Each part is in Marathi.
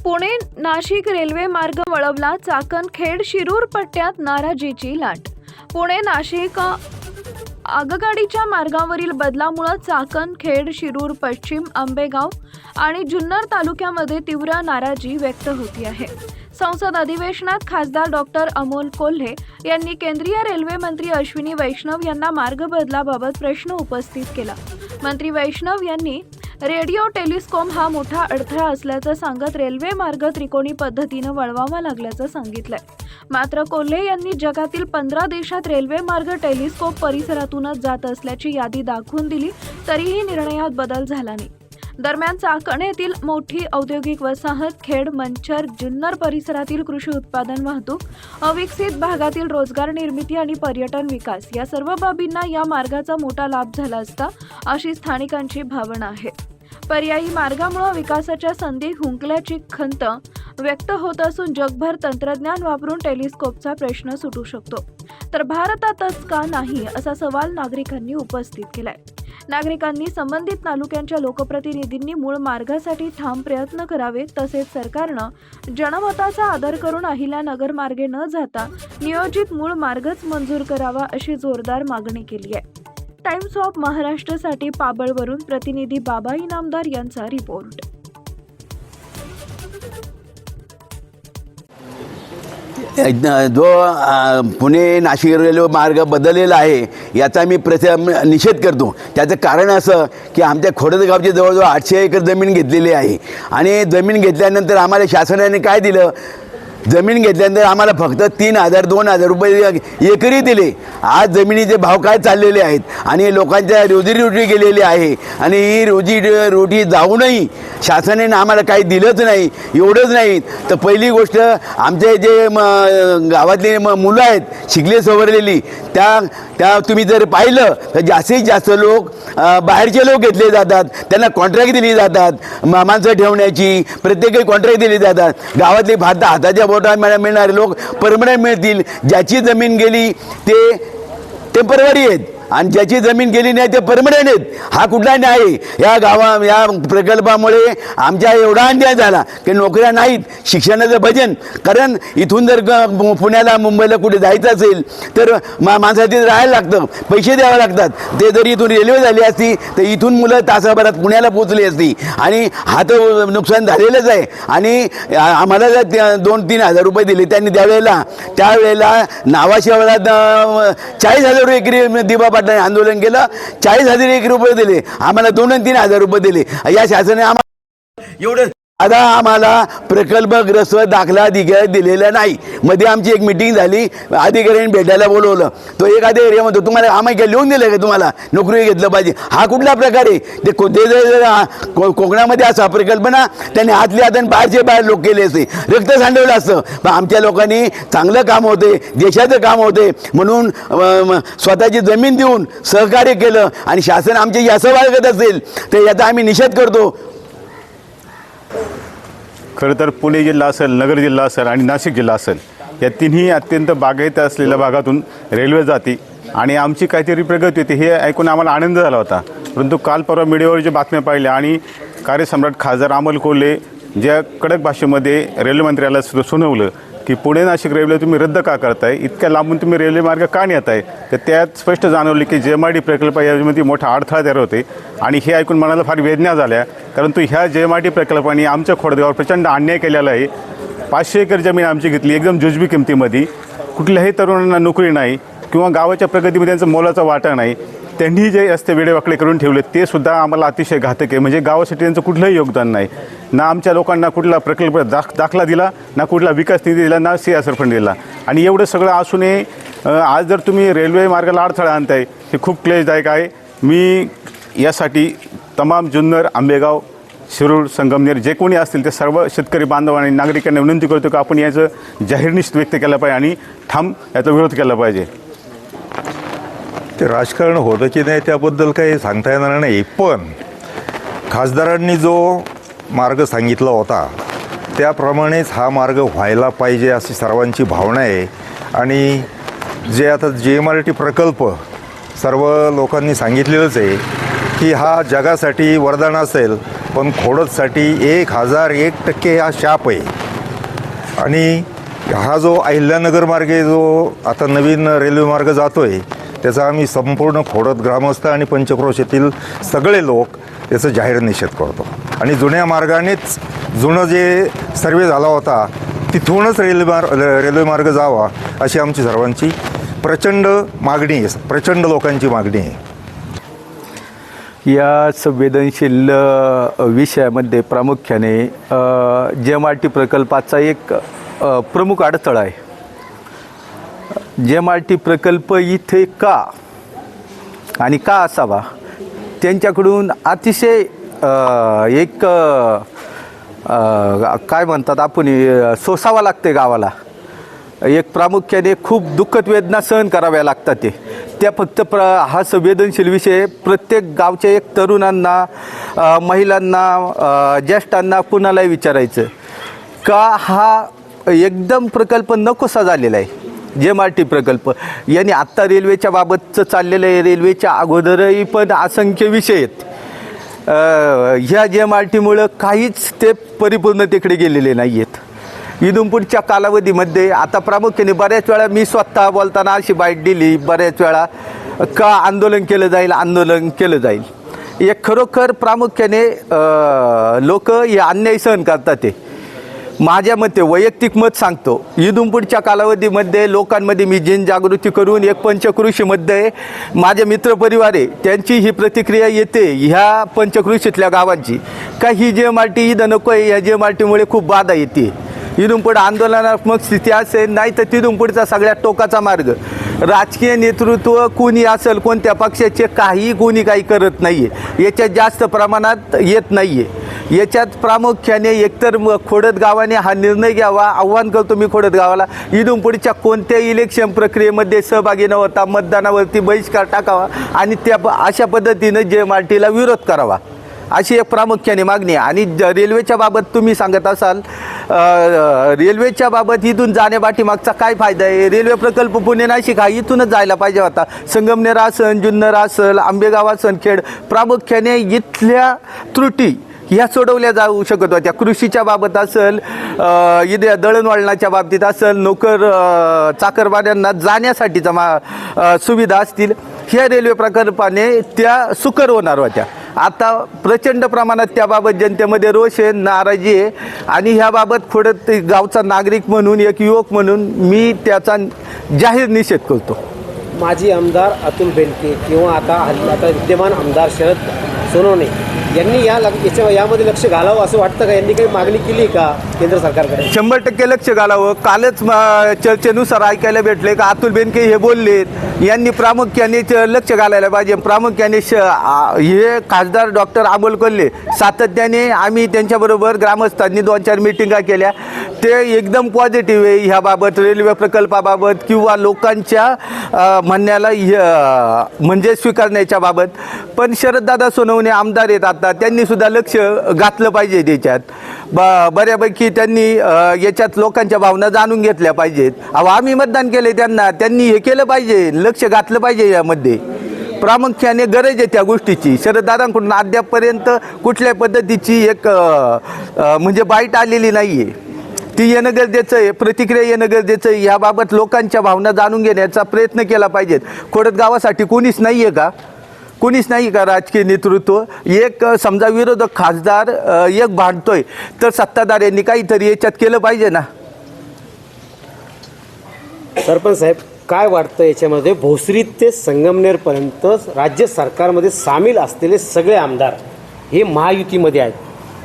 पुणे नाशिक रेल्वे मार्ग वळवला, चाकण खेड शिरूर पट्ट्यात नाराजीची लाट। पुणे नाशिक आगगाडीच्या मार्गावरील बदलामुळे चाकण खेड शिरूर पश्चिम आंबेगाव आणि जुन्नर तालुक्यामध्ये तीव्र नाराजी व्यक्त होती आहे। संसद अधिवेशनात खासदार डॉक्टर अमोल कोल्हे यांनी केंद्रीय रेल्वे मंत्री अश्विनी वैष्णव यांना मार्ग बदलाबाबत प्रश्न उपस्थित केला। मंत्री वैष्णव यांनी रेडिओ टेलिस्कोप हा मोठा अडथळा असल्याचं सांगत रेल्वे मार्ग त्रिकोणी पद्धतीने वळवावा लागल्याचं सांगितलंय। मात्र कोल्हे यांनी जगातील 15 देशात रेल्वे मार्ग टेलिस्कोप परिसरातूनच जात असल्याची यादी दाखवून दिली, तरीही निर्णयात बदल झाला नाही। दरम्यान चाकण येथील मोठी औद्योगिक वसाहत, खेड, मंचर, जुन्नर परिसरातील कृषी उत्पादन वाहतूक, अविकसित भागातील रोजगार निर्मिती आणि पर्यटन विकास या सर्व बाबींना या मार्गाचा मोठा लाभ झाला असता, अशी स्थानिकांची भावना आहे। पर्यायी मार्गामुळे विकासाच्या संधी हुंकल्याची खंत व्यक्त होत असून जगभर तंत्रज्ञान वापरून टेलिस्कोपचा प्रश्न सुटू शकतो, तर भारतातच का नाही असा सवाल नागरिकांनी उपस्थित केलाय। नागरिकांनी संबंधित तालुक्यांच्या लोकप्रतिनिधींनी मूळ मार्गासाठी ठाम प्रयत्न करावे, तसेच सरकारनं जनमताचा आदर करून अहिल्यानगर मार्गे न जाता नियोजित मूळ मार्गच मंजूर करावा, अशी जोरदार मागणी केली आहे। टाइम्स ऑफ महाराष्ट्रसाठी पाबळवरून प्रतिनिधी बाबा इनामदार यांचा रिपोर्ट। जो पुणे नाशिक रेल्वे मार्ग बदललेला आहे याचा मी निषेध करतो। त्याचं कारण असं की आमच्या खोडदगावची जवळजवळ 800 एकर जमीन घेतलेली आहे आणि जमीन घेतल्यानंतर आम्हाला शासनाने काय दिलं, जमीन घेतल्यानंतर आम्हाला फक्त 3,000-2,000 रुपये एकरी दिले। आज जमिनीचे भाव काय चाललेले आहेत आणि लोकांच्या रोजीरोटी गेलेली आहे आणि ही रोजी जाऊनही शासनाने आम्हाला काही दिलंच नाही। एवढंच नाही तर पहिली गोष्ट, आमचे जे गावातले मुलं आहेत शिकले सवरलेली, त्या तुम्ही जर पाहिलं तर जास्तीत जास्त लोक बाहेरचे लोक घेतले जातात, त्यांना कॉन्ट्रॅक्ट दिली जातात, माणसं ठेवण्याची प्रत्येक कॉन्ट्रॅक्ट दिली जातात। गावातले फार हाताच्या बोटा मिळणारे लोक परमनंट मिळतील, ज्याची जमीन गेली ते टेम्पररी आहेत आणि ज्याची जमीन गेली नाही ते परमनंट आहेत। हा कुठला न्याय? या प्रकल्पामुळे आमच्या एवढा अन्याय झाला की नोकऱ्या नाहीत, शिक्षणाचं भजन। कारण इथून जर पुण्याला मुंबईला कुठे जायचं असेल तर माणसाला राहायला लागतं, पैसे द्यावे लागतात। ते जरी इथून रेल्वे झाली असती तर इथून मुलं तासाभरात पुण्याला पोहोचली असती आणि हा तर नुकसान झालेलंच आहे। आणि आम्हाला जर 2-3 हजार रुपये दिले त्यांनी त्यावेळेला नावाशिवाला 40,000 एकरी दिवा आंदोलन केलं, 40,000 एक रुपये दिले, आम्हाला 2-3 हजार रुपये दिले। या शासनाने आम्हाला एवढं आता आम्हाला प्रकल्पग्रस्त दाखला दिलेला नाही। मध्ये आमची एक मीटिंग झाली, अधिकाऱ्यांनी भेटायला बोलवलं, तो एक अधिकारी म्हणतो तुम्हाला आम्ही काय लिहून दिलं का तुम्हाला नोकरी घेतलं पाहिजे? हा कुठला प्रकार आहे? ते कोकणामध्ये असा प्रकल्प ना त्यांनी आतल्या हाताने बाहेर लोक केले असते, रक्त सांडवलं असतं। पण आमच्या लोकांनी चांगलं काम होते, देशाचं काम होते म्हणून स्वतःची जमीन देऊन सहकार्य केलं आणि शासन आमचे असं वागत असेल तर याचा आम्ही निषेध करतो। खरं तर पुणे जिल्हा असेल, नगर जिल्हा असेल आणि नाशिक जिल्हा असेल, या तिन्ही अत्यंत बागायत असलेल्या भागातून रेल्वे जाते आणि आमची काहीतरी प्रगती होती हे ऐकून आम्हाला आनंद झाला होता। परंतु काल परवा मीडियावर जे बातम्या पाहिल्या आणि कार्यसम्राट खासदार अमोल कोल्हे ज्या कडक भाषेमध्ये रेल्वे मंत्र्याला सुनावलं की पुणे नाशिक रेल्वे तुम्ही रद्द का करताय, इतक्या लांबून तुम्ही रेल्वे मार्ग का नेत आहे, तर त्यात स्पष्ट जाणवले की JMRT प्रकल्प यामध्ये मोठा अडथळा तयार होते। आणि हे ऐकून मनाला फार वेदना झाल्या, परंतु ह्या JMRT प्रकल्पाने आमच्या खोडदगावावर प्रचंड अन्याय केलेला आहे। 500 एकर जमीन आमची घेतली एकदम जुजबी किमतीमध्ये, कुठल्याही तरुणांना नोकरी नाही किंवा गावाच्या प्रगतीमध्ये त्यांचा मोलाचा वाटा नाही। त्यांनी जे रस्ते वेडेवाकडे करून ठेवले ते सुद्धा आम्हाला अतिशय घातक आहे। म्हणजे गावासाठी त्यांचं कुठलंही योगदान नाही, ना आमच्या लोकांना कुठला प्रकल्प दाखला दिला, ना कुठला विकास निधी दिला, ना CSR फंड दिला। आणि एवढं सगळं असूनही आज जर तुम्ही रेल्वे मार्गाला अडथळा आणताय हे खूप क्लेशदायक आहे। मी यासाठी तमाम जुन्नर, आंबेगाव, शिरूर, संगमनेर जे कोणी असतील ते सर्व शेतकरी बांधव आणि नागरिकांना विनंती करतो की आपण याचं जाहीर निषेध व्यक्त केला पाहिजे आणि ठाम याचा विरोध केला पाहिजे। ते राजकारण होतं की नाही त्याबद्दल काही सांगता येणार नाही, पण खासदारांनी जो मार्ग सांगितला होता त्याप्रमाणेच हा मार्ग व्हायला पाहिजे अशी सर्वांची भावना आहे। आणि जे आता JMRT प्रकल्प सर्व लोकांनी सांगितलेलंच आहे की हा जगासाठी वरदान असेल, पण खोडदसाठी 1001% हा शाप आहे. आणि हा जो अहिल्यानगर मार्गे जो आता नवीन रेल्वे मार्ग जातो आहे, त्याचा आम्ही संपूर्ण खोडद ग्रामस्थ आणि पंचक्रोशीतील सगळे लोक त्याचा जाहीर निषेध करतो. आणि जुन्या मार्गानेच जुनं जे सर्वे झाला होता तिथूनच रेल्वे मार्ग जावा अशी आमची सर्वांची प्रचंड मागणी आहे, प्रचंड लोकांची मागणी आहे. या संवेदनशील विषयामध्ये प्रामुख्याने JMRT प्रकल्पाचा एक प्रमुख अडथळा आहे. JMRT प्रकल्प इथे का आणि का असावा, त्यांच्याकडून अतिशय एक काय म्हणतात आपण सोसावा लागते गावाला. एक प्रामुख्याने खूप दुःखद वेदना सहन कराव्या लागतात. त्या फक्त हा संवेदनशील विषय प्रत्येक गावच्या एक तरुणांना, महिलांना, ज्येष्ठांना कुणालाही विचारायचं का हा एकदम प्रकल्प नकोसा झालेला आहे. JMRT प्रकल्प यांनी आत्ता रेल्वेच्या बाबतचं चाललेलं आहे, रेल्वेच्या अगोदरही पण असंख्य विषय आहेत. ह्या JMRTमुळं काहीच ते परिपूर्णतेकडे गेलेले नाही आहेत. इथून पुढच्या कालावधीमध्ये आता प्रामुख्याने बऱ्याच वेळा मी स्वतः बोलताना अशी बाईट दिली बऱ्याच वेळा का आंदोलन केलं जाईल. हे खरोखर प्रामुख्याने लोक हे अन्याय सहन करतात. ते माझ्या मते वैयक्तिक मत सांगतो, इथून पुढच्या कालावधीमध्ये लोकांमध्ये मी जनजागृती करून एक पंचक्रोशीमध्ये माझे मित्रपरिवार आहे त्यांची ही प्रतिक्रिया येते ह्या पंचक्रोशीतल्या गावांची का ही JMRT इथं नको आहे. ह्या JMRTमुळे खूप बाधा येते. इथून पुढे आंदोलनात्मक स्थिती असेल, नाही तर तिथून पुढचा सगळ्यात टोकाचा मार्ग. राजकीय नेतृत्व कोणी असेल, कोणत्या पक्षाचे काही करत नाही आहे, याच्यात जास्त प्रमाणात येत नाही आहे. याच्यात प्रामुख्याने एकतर खोडद गावाने हा निर्णय घ्यावा. आव्हान करतो मी खोडद गावाला, इथून पुढच्या कोणत्याही इलेक्शन प्रक्रियेमध्ये सहभागी न होता मतदानावरती बहिष्कार टाकावा आणि त्या अशा पद्धतीनं JMRTला विरोध करावा अशी एक प्रामुख्याने मागणी आहे. आणि रेल्वेच्या बाबत तुम्ही सांगत असाल, रेल्वेच्या बाबत इथून जाण्यापाठीमागचा काय फायदा आहे. रेल्वे प्रकल्प पुणे नाशिक हा इथूनच जायला पाहिजे होता. संगमनेर असन, जुन्नर असेल, आंबेगाव असन, खेड, प्रामुख्याने इथल्या त्रुटी ह्या सोडवल्या जाऊ शकत होत्या. कृषीच्या बाबत असेल, इथे दळणवळणाच्या बाबतीत असेल, नोकर चाकरमान्यांना जाण्यासाठीचा सुविधा असतील, ह्या रेल्वे प्रकल्पाने त्या सुकर होणार होत्या. आता प्रचंड प्रमाणात त्याबाबत जनतेमध्ये रोष आहे, नाराजी आहे. आणि ह्याबाबत खोडद गावचा नागरिक म्हणून, एक युवक म्हणून मी त्याचा जाहीर निषेध करतो. माजी आमदार अतुल बेनके किंवा आता विद्यमान आमदार शरद सोनवणे यांनी यामध्ये लक्ष घालावं असं वाटतं का? यांनी काही मागणी केली का केंद्र सरकारकडे? 100% लक्ष घालावं. कालच चर्चेनुसार ऐकायला भेटले का अतुल बेनके हे बोललेत, यांनी प्रामुख्याने लक्ष घालायला पाहिजे. प्रामुख्याने हे खासदार डॉक्टर अमोल कोल्हे सातत्याने आम्ही त्यांच्याबरोबर ग्रामस्थांनी 2-4 मिटिंगा केल्या. ते एकदम पॉझिटिव्ह आहे ह्याबाबत, रेल्वे प्रकल्पाबाबत किंवा लोकांच्या म्हणण्याला म्हणजे स्वीकारण्याच्या बाबत. पण शरददादा सोनवणे आमदार आहेत आता, त्यांनी सुद्धा लक्ष घातलं पाहिजे त्याच्यात. बऱ्यापैकी त्यांनी याच्यात लोकांच्या भावना जाणून घेतल्या पाहिजेत. आम्ही मतदान केले त्यांनी हे केलं पाहिजे, लक्ष घातलं पाहिजे यामध्ये. प्रामुख्याने गरज आहे त्या गोष्टीची. शरददादांकडून अद्यापपर्यंत कुठल्या पद्धतीची एक म्हणजे बाईट आलेली नाही आहे. ती येणं गरजेचं आहे, प्रतिक्रिया येणं गरजेचं आहे. याबाबत लोकांच्या भावना जाणून घेण्याचा प्रयत्न केला पाहिजेत. खोडद गावासाठी कोणीच नाही आहे का? कोणीच नाही का राजकीय नेतृत्व? एक समजा विरोधक खासदार एक भांडतोय तर सत्ताधाऱ्यांनी काहीतरी याच्यात केलं पाहिजे ना. सरपंच साहेब, काय वाटतं याच्यामध्ये भोसरी ते संगमनेरपर्यंत राज्य सरकारमध्ये सामील असलेले सगळे आमदार हे महायुतीमध्ये आहेत,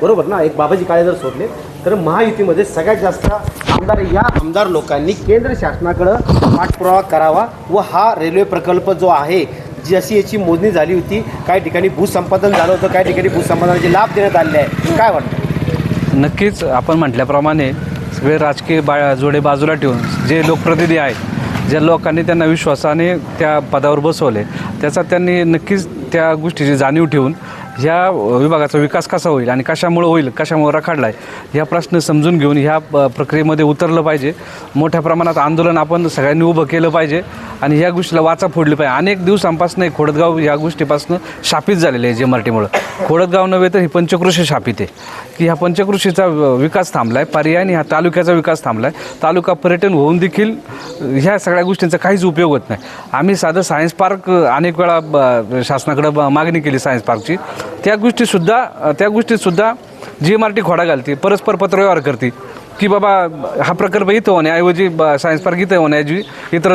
बरोबर ना? एक बाबाजी काळे जर सोडले तर महायुतीमध्ये सगळ्यात जास्त आमदार, या आमदार लोकांनी केंद्र शासनाकडं पाठपुरावा करावा व हा रेल्वे प्रकल्प जो आहे, जशी याची मोजणी झाली होती, काही ठिकाणी भूसंपादन झालं होतं, काही ठिकाणी भूसंपादनाचे लाभ देण्यात आलेले आहे, काय वाटतं? नक्कीच आपण म्हटल्याप्रमाणे सगळे राजकीय जोडे बाजूला ठेवून जे लोकप्रतिनिधी आहेत, ज्या लोकांनी त्यांना विश्वासाने त्या पदावर बसवले, त्याचा त्यांनी नक्कीच त्या गोष्टीची जाणीव ठेवून ह्या विभागाचा विकास कसा होईल आणि कशामुळे होईल, कशामुळे रखडला आहे, ह्या प्रश्न समजून घेऊन ह्या प्रक्रियेमध्ये उतरलं पाहिजे. मोठ्या प्रमाणात आंदोलन आपण सगळ्यांनी उभं केलं पाहिजे आणि ह्या गोष्टीला वाचा फोडली पाहिजे. अनेक दिवसांपासून खोडदगाव ह्या गोष्टीपासून शापित झालेले आहे JMRTमुळं. खोडदगाव नव्हे तर ही पंचकृषी शापित आहे की ह्या पंचकृषीचा विकास थांबला आहे, पर्यायाने ह्या तालुक्याचा विकास थांबला आहे. तालुका पर्यटन होऊन देखील ह्या सगळ्या गोष्टींचा काहीच उपयोग होत नाही. आम्ही साधं सायन्स पार्क अनेक वेळा शासनाकडे मागणी केली सायन्स पार्कची. त्या गोष्टीतसुद्धा JMRT खोडा घालते, परस्पर पत्रव्यवहार करते की बाबा हा प्रकल्प इथं होण्याऐवजी सायन्स पार्क इथं होण्याऐवजी इतर